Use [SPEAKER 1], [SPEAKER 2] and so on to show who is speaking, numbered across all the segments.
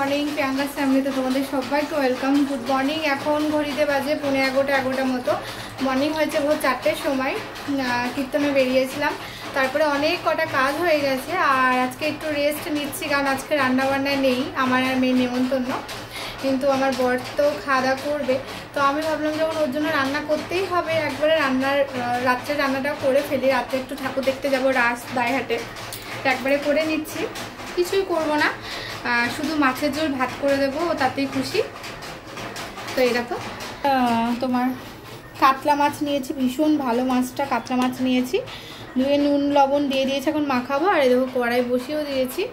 [SPEAKER 1] Morning Priyanka ফ্যামিলিতে তোমাদের সবাইকে ওয়েলকাম। Good morning. এখন ঘড়িতে বাজে 11:30 মতো। মর্নিং হয়েছে ভোর 4টের সময়। কীর্তনে বেরিয়েছিলাম, তারপরে অনেক কটা কাজ হয়ে গেছে। আর আজকে একটু রেস্ট নিচ্ছি, কারণ আজকে রান্নাবান্না নেই, আমার আর মেয়ের নেমন্তন্ন। কিন্তু আমার বর তো খাওয়া দাওয়া করবে, তো আমি ভাবলাম যখন ওর জন্য রান্না করতেই হবে, একবারে রাত্রে রান্নাটা করে ফেলি। রাত্রে একটু ঠাকুর দেখতে যাবো রাস দাইহাটে, একবারে করে নিচ্ছি। কিছুই করব না, শুধু মাছের ঝোল ভাত করে দেবো, তাতেই খুশি। তো এই দেখো তোমার কাতলা মাছ নিয়েছি, ভীষণ ভালো মাছটা, কাতলা মাছ নিয়েছি, ধুয়ে নুন লবণ দিয়ে দিয়েছি, এখন মাখাবো। আর এই দেখো কড়াই বসিয়েও দিয়েছি।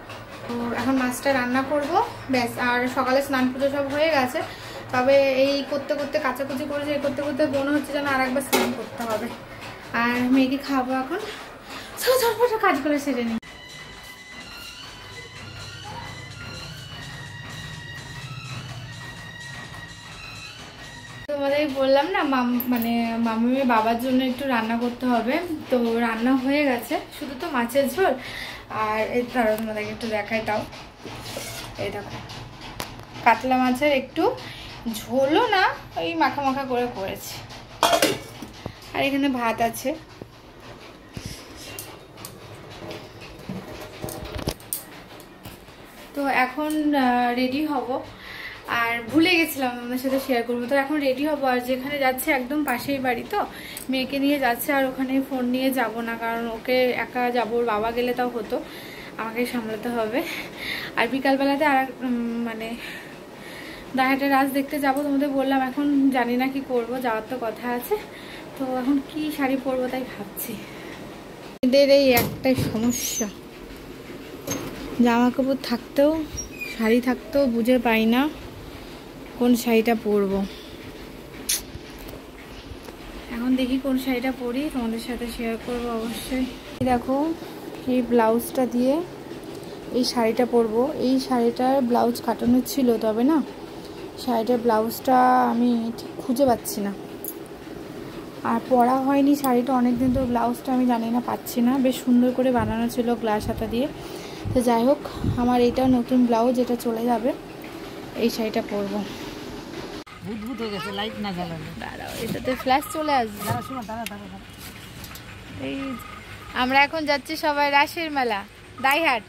[SPEAKER 1] তো এখন মাছটা রান্না করব, ব্যাস। আর সকালে স্নান পুজো সব হয়ে গেছে, তবে এই করতে করতে কাচাকুচি করেছে, এই করতে করতে মনে হচ্ছে যেন আর একবার স্নান করতে হবে। আর মেয়েকে খাবো এখন, ছোট কাজগুলো সেরে নিই। তোমাদের বললাম না মামুমের বাবার জন্য একটু রান্না করতে হবে, তো রান্না হয়ে গেছে, শুধু তো মাছের ঝোল। আর এই ধরো তোমাদেরকে একটু দেখাই, তাও এই দেখো কাতলা মাছের একটু ঝোলও না, ওই মাখা মাখা করে করেছি। আর এখানে ভাত আছে। তো এখন রেডি হব। আর ভুলে গেছিলাম আপনাদের সাথে শেয়ার করবো, তো এখন রেডি হবো। আর যেখানে যাচ্ছে একদম পাশেই বাড়ি, তো মেয়েকে নিয়ে যাচ্ছে। আর ওখানে ফোন নিয়ে যাব না, কারণ ওকে একা যাবো, ওর বাবা গেলে তাও হতো, আমাকে সামলাতে হবে। আর বিকালবেলাতে আর দাইহাটের রাজ দেখতে যাব, তোমাদের বললাম। এখন জানি না কি করব, যাওয়ার তো কথা আছে। তো এখন কি শাড়ি পরবো তাই ভাবছি। এদের এই একটাই সমস্যা, জামা কাপড় থাকতেও শাড়ি থাকতেও বুঝে পাই না কোন শাড়িটা পরবো। এখন দেখি কোন শাড়িটা পরি, তোমাদের সাথে শেয়ার করবো অবশ্যই। দেখো এই ব্লাউজটা দিয়ে এই শাড়িটা পরবো। এই শাড়িটার ব্লাউজ কাটানো ছিল, তবে না শাড়িটার ব্লাউজটা আমি ঠিক খুঁজে পাচ্ছি না। আর পরা হয়নি শাড়িটা অনেকদিন, তো ব্লাউজটা আমি জানি না, পাচ্ছি না। বেশ সুন্দর করে বানানো ছিল গ্লাস হাতা দিয়ে। তো যাই হোক, আমার এইটাও নতুন ব্লাউজ, এটা চলে যাবে। এই শাড়িটা পরবো।
[SPEAKER 2] ভূত হয়ে গেছে, লাইট না জ্বালালে।
[SPEAKER 1] দাঁড়াও, এটাতে ফ্ল্যাশ চলে আসবে। এই আমরা এখন যাচ্ছি সবাই রাসের মেলা, দাইহাট।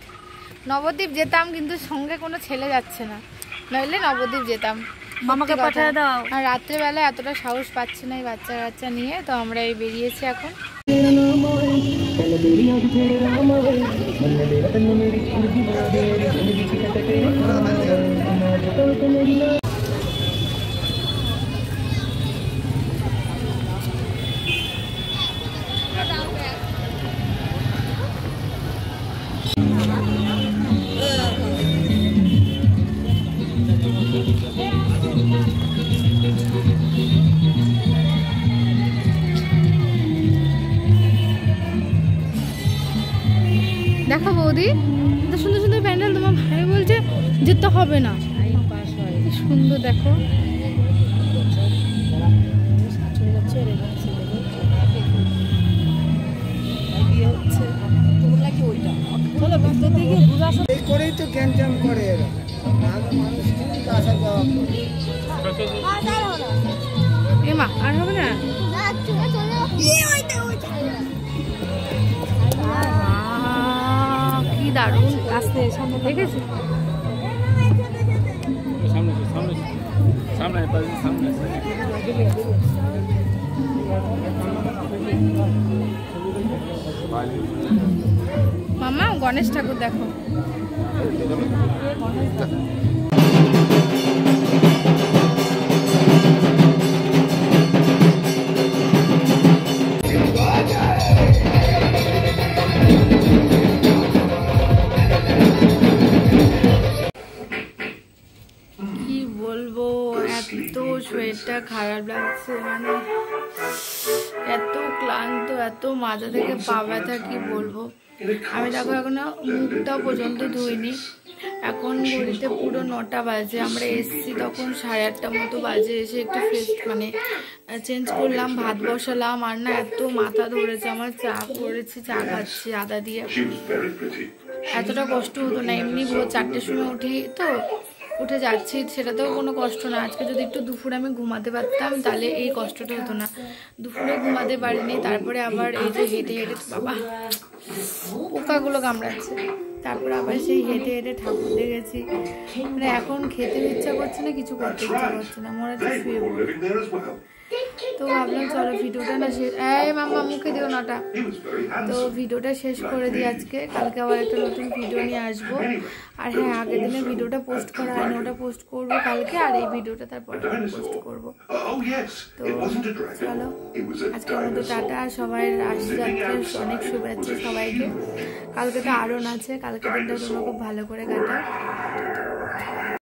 [SPEAKER 1] নবদ্বীপ যেতাম, কিন্তু সঙ্গে কোনো ছেলে যাচ্ছে না, নইলে নবদ্বীপ যেতাম।
[SPEAKER 2] মামাকে পাঠিয়ে দাও।
[SPEAKER 1] আর রাত্রেবেলা এতটা সাহস পাচ্ছি না এই বাচ্চা নিয়ে, তো আমরা এই বেরিয়েছি এখন। দেখো বৌদি, এত সুন্দর সুন্দর প্যান্ডেল, তোমার ভাই বলছে যেতে হবে না। সুন্দর দেখো। এমা আর হবে না, কি দারুণ আসতে সামনে দেখেছি। মামা গণেশ ঠাকুর দেখো। কি বলবো, এত শরীরটা খারাপ লাগছে, এত ক্লান্ত, এত মাথা থেকে পা ব্যথা, কি বলবো। আমি দেখো এখনো মুখটাও পর্যন্ত ধুইনি। এখন ঘড়িতে পুরো 9টা বাজে, আমরা এসছি তখন 8:30 মতো বাজে। এসে একটু ফ্রেশ চেঞ্জ করলাম, ভাত বসালাম। আর না এত মাথা ধরেছে আমার, চা করেছি, চা খাচ্ছি আদা দিয়ে। এতটা কষ্ট হতো না, এমনি ভোর 4টের সময় উঠি তো উঠে যাচ্ছি, সেটাতেও কোনো কষ্ট না। আজকে যদি একটু দুপুরে আমি ঘুমাতে পারতাম তাহলে এই কষ্টটা হতো না। দুপুরে ঘুমাতে পারিনি, তারপরে আবার এই যে হেঁটে হেঁটে, বাবা পোকাগুলো কামড়াচ্ছে, তারপরে আবার সেই হেঁটে হেঁটে ঠাকুর দেখেছি। মানে এখন খেতে ইচ্ছা করছে না, কিছু করতে ইচ্ছা করছে না, মনে হচ্ছে শুয়ে পড়বো। তো ভাবলাম চলো ভিডিওটা না শেষ, এই মাম্মা মুখে দিও নাটা, তো ভিডিওটা শেষ করে দিই আজকে। কালকে আবার একটা নতুন ভিডিও নিয়ে আসবো। আর হ্যাঁ, আগের দিনে ভিডিওটা পোস্ট করা হয়নি, ওটা পোস্ট করবো কালকে, আর এই ভিডিওটা তারপরে পোস্ট করবো। তো চলো আজকের মতো টাটা, সবাই রাশিযাত্রার অনেক শুভেচ্ছা সবাইকে। কালকে তো আরও আছে, কালকে দিনটা তোমরা খুব ভালো করে কাটাও।